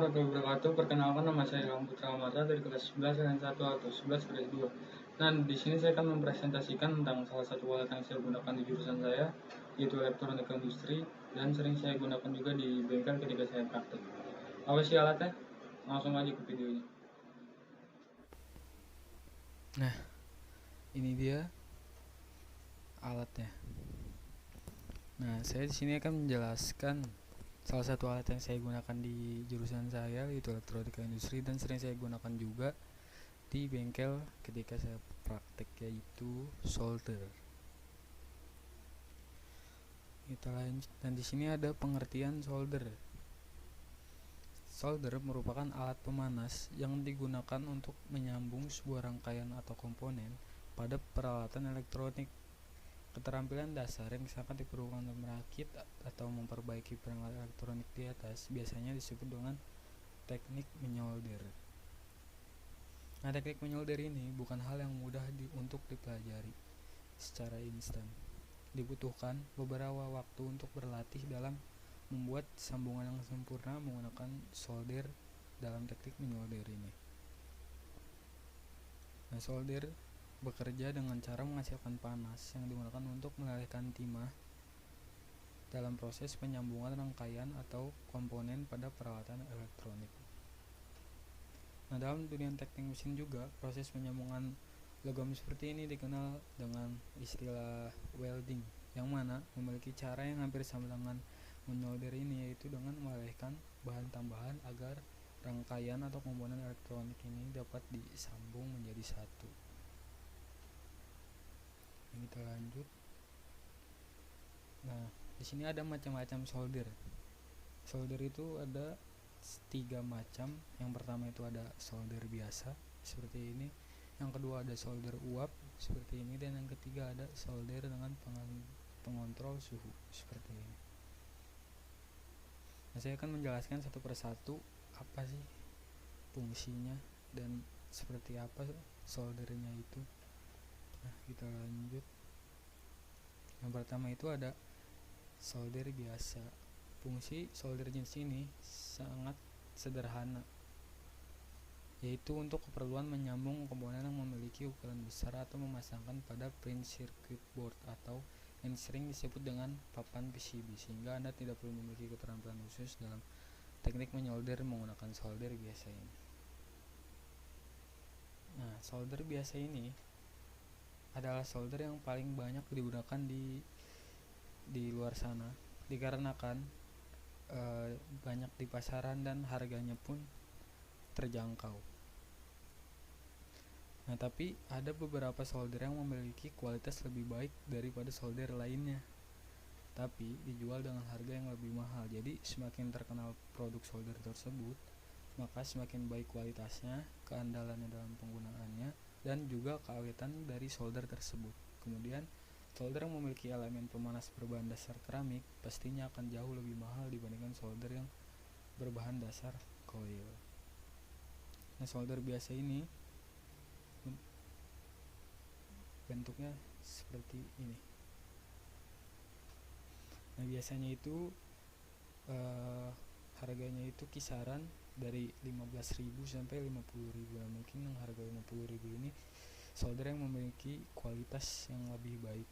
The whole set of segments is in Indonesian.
warahmatullahi wabarakatuh. Perkenalkan, nama saya Ilham Putra Amarta dari kelas 11 dan 1 atau 11 kelas 2. Nah, di sini saya akan mempresentasikan tentang salah satu alat yang saya gunakan di jurusan saya, yaitu elektronik industri, dan sering saya gunakan juga di bengkel ketika saya praktek. Apa sih alatnya? Langsung aja ke videonya. Nah, ini dia alatnya. Nah, saya di sini akan menjelaskan salah satu alat yang saya gunakan di jurusan saya, yaitu elektronika industri, dan sering saya gunakan juga di bengkel ketika saya praktek, yaitu solder. Kita lanjut. Dan di sini ada pengertian solder. Solder merupakan alat pemanas yang digunakan untuk menyambung sebuah rangkaian atau komponen pada peralatan elektronik. Keterampilan dasar yang sangat diperlukan untuk merakit atau memperbaiki perangkat elektronik di atas biasanya disebut dengan teknik menyolder. Nah, teknik menyolder ini bukan hal yang mudah untuk dipelajari secara instan. Dibutuhkan beberapa waktu untuk berlatih dalam membuat sambungan yang sempurna menggunakan solder dalam teknik menyolder ini. Nah, solder bekerja dengan cara menghasilkan panas yang digunakan untuk melelehkan timah dalam proses penyambungan rangkaian atau komponen pada peralatan elektronik. Nah, dalam dunia teknik mesin juga, proses penyambungan logam seperti ini dikenal dengan istilah welding, yang mana memiliki cara yang hampir sama dengan menyolder ini, yaitu dengan melelehkan bahan tambahan agar rangkaian atau komponen elektronik ini dapat disambung menjadi satu. Kita lanjut. Nah, di sini ada macam-macam solder. Solder itu ada 3 macam. Yang pertama itu ada solder biasa seperti ini. Yang kedua ada solder uap seperti ini, dan yang ketiga ada solder dengan pengontrol suhu seperti ini. Nah, saya akan menjelaskan satu persatu apa sih fungsinya dan seperti apa soldernya itu. Nah, kita lanjut. Yang pertama itu ada solder biasa. Fungsi solder jenis ini sangat sederhana, yaitu untuk keperluan menyambung komponen yang memiliki ukuran besar atau memasangkan pada print circuit board atau yang sering disebut dengan papan PCB, sehingga Anda tidak perlu memiliki keterampilan khusus dalam teknik menyolder menggunakan solder biasa ini. Nah, solder biasa ini adalah solder yang paling banyak digunakan di luar sana, dikarenakan banyak di pasaran dan harganya pun terjangkau. Nah, tapi ada beberapa solder yang memiliki kualitas lebih baik daripada solder lainnya, tapi dijual dengan harga yang lebih mahal. Jadi semakin terkenal produk solder tersebut, maka semakin baik kualitasnya, keandalannya dalam penggunaannya, dan juga keawetan dari solder tersebut. Kemudian solder yang memiliki elemen pemanas berbahan dasar keramik pastinya akan jauh lebih mahal dibandingkan solder yang berbahan dasar coil. Nah, solder biasa ini bentuknya seperti ini. Nah, biasanya itu harganya itu kisaran dari 15.000 sampai 50.000. Nah, mungkin yang harga 50.000 ini solder yang memiliki kualitas yang lebih baik.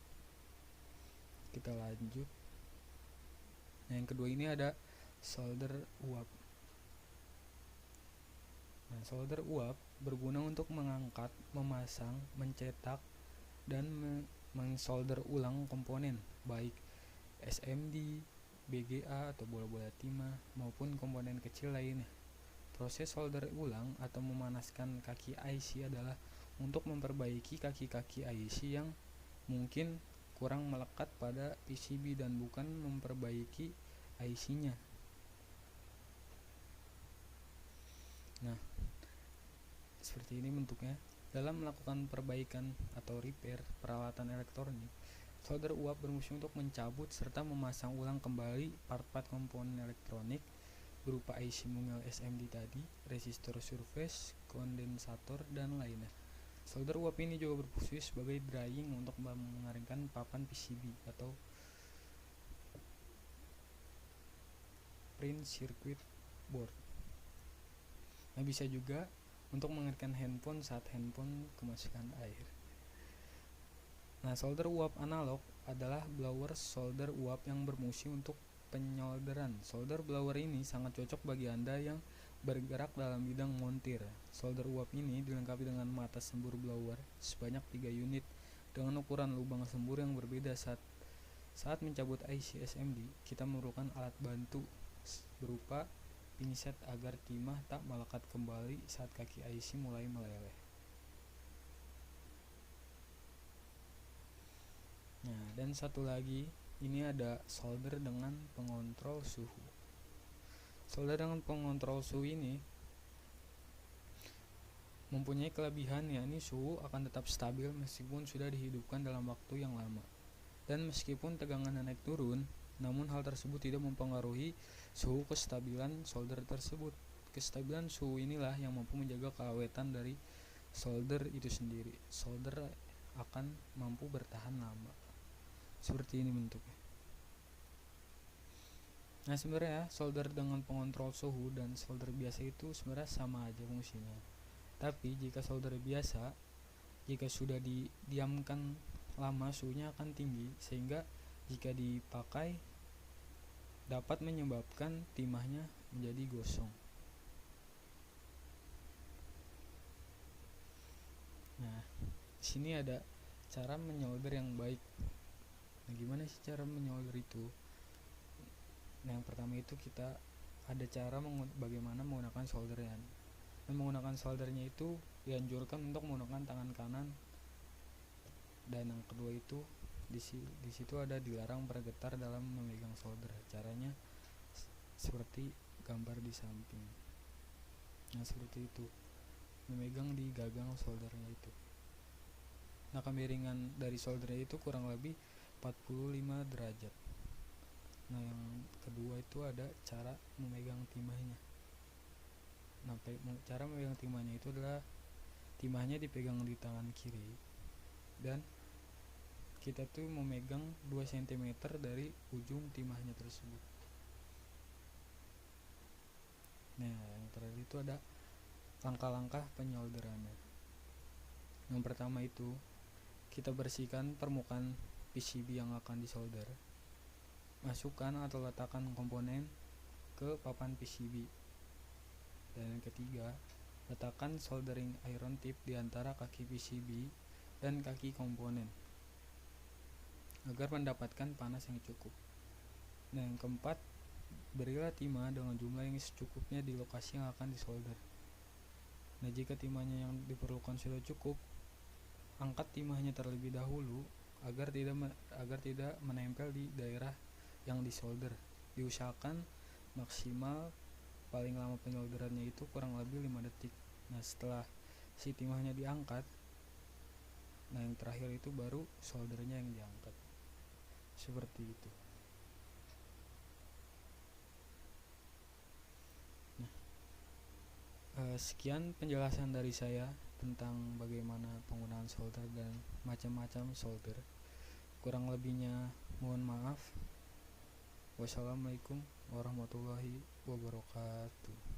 Kita lanjut. Nah, yang kedua ini ada solder uap. Nah, solder uap berguna untuk mengangkat, memasang, mencetak, dan mensolder ulang komponen, baik SMD, BGA atau bola-bola timah maupun komponen kecil lainnya. Proses solder ulang atau memanaskan kaki IC adalah untuk memperbaiki kaki-kaki IC yang mungkin kurang melekat pada PCB dan bukan memperbaiki IC-nya. Nah, seperti ini bentuknya. Dalam melakukan perbaikan atau repair peralatan elektronik, solder uap berfungsi untuk mencabut serta memasang ulang kembali part-part komponen elektronik berupa IC mungil SMD tadi, resistor surface, kondensator, dan lainnya. Solder uap ini juga berfungsi sebagai drying untuk mengeringkan papan PCB atau print circuit board. Nah, bisa juga untuk mengeratkan handphone saat handphone kemasukan air. Nah, solder uap analog adalah blower solder uap yang berfungsi untuk penyolderan. Solder blower ini sangat cocok bagi Anda yang bergerak dalam bidang montir. Solder uap ini dilengkapi dengan mata sembur blower sebanyak 3 unit dengan ukuran lubang sembur yang berbeda. Saat mencabut IC SMD, kita memerlukan alat bantu berupa pinset agar timah tak melekat kembali saat kaki IC mulai meleleh. Nah, dan satu lagi, ini ada solder dengan pengontrol suhu. Solder dengan pengontrol suhu ini mempunyai kelebihan, yakni suhu akan tetap stabil meskipun sudah dihidupkan dalam waktu yang lama. Dan meskipun tegangan naik turun, namun hal tersebut tidak mempengaruhi suhu kestabilan solder tersebut. Kestabilan suhu inilah yang mampu menjaga keawetan dari solder itu sendiri. Solder akan mampu bertahan lama. Seperti ini bentuknya. Nah, sebenarnya solder dengan pengontrol suhu dan solder biasa itu sebenarnya sama aja fungsinya. Tapi jika solder biasa, jika sudah didiamkan lama, suhunya akan tinggi sehingga jika dipakai dapat menyebabkan timahnya menjadi gosong. Nah, di sini ada cara menyolder yang baik. Nah, gimana sih cara menyolder itu? Nah, yang pertama itu kita ada cara bagaimana menggunakan soldernya. Dan menggunakan soldernya itu dianjurkan untuk menggunakan tangan kanan. Dan yang kedua itu di situ ada dilarang bergetar dalam memegang solder. Caranya seperti gambar di samping. Nah, seperti itu. Memegang di gagang soldernya itu. Nah, kemiringan dari soldernya itu kurang lebih 45 derajat. Nah, yang kedua itu ada cara memegang timahnya. Nah, cara memegang timahnya itu adalah timahnya dipegang di tangan kiri dan kita tuh memegang 2 cm dari ujung timahnya tersebut. Nah, yang terakhir itu ada langkah-langkah penyolderannya. Yang pertama itu kita bersihkan permukaan PCB yang akan disolder. Masukkan atau letakkan komponen ke papan PCB. Dan yang ketiga, letakkan soldering iron tip di antara kaki PCB dan kaki komponen agar mendapatkan panas yang cukup. Nah, yang keempat, berilah timah dengan jumlah yang secukupnya di lokasi yang akan disolder. Nah, jika timahnya yang diperlukan sudah cukup, angkat timahnya terlebih dahulu agar tidak menempel di daerah yang disolder. Diusahakan maksimal paling lama penyolderannya itu kurang lebih 5 detik. Nah, setelah si timahnya diangkat, nah yang terakhir itu baru soldernya yang diangkat. Seperti itu. Nah, sekian penjelasan dari saya tentang bagaimana penggunaan solder dan macam-macam solder. Kurang lebihnya mohon maaf. Wassalamualaikum warahmatullahi wabarakatuh.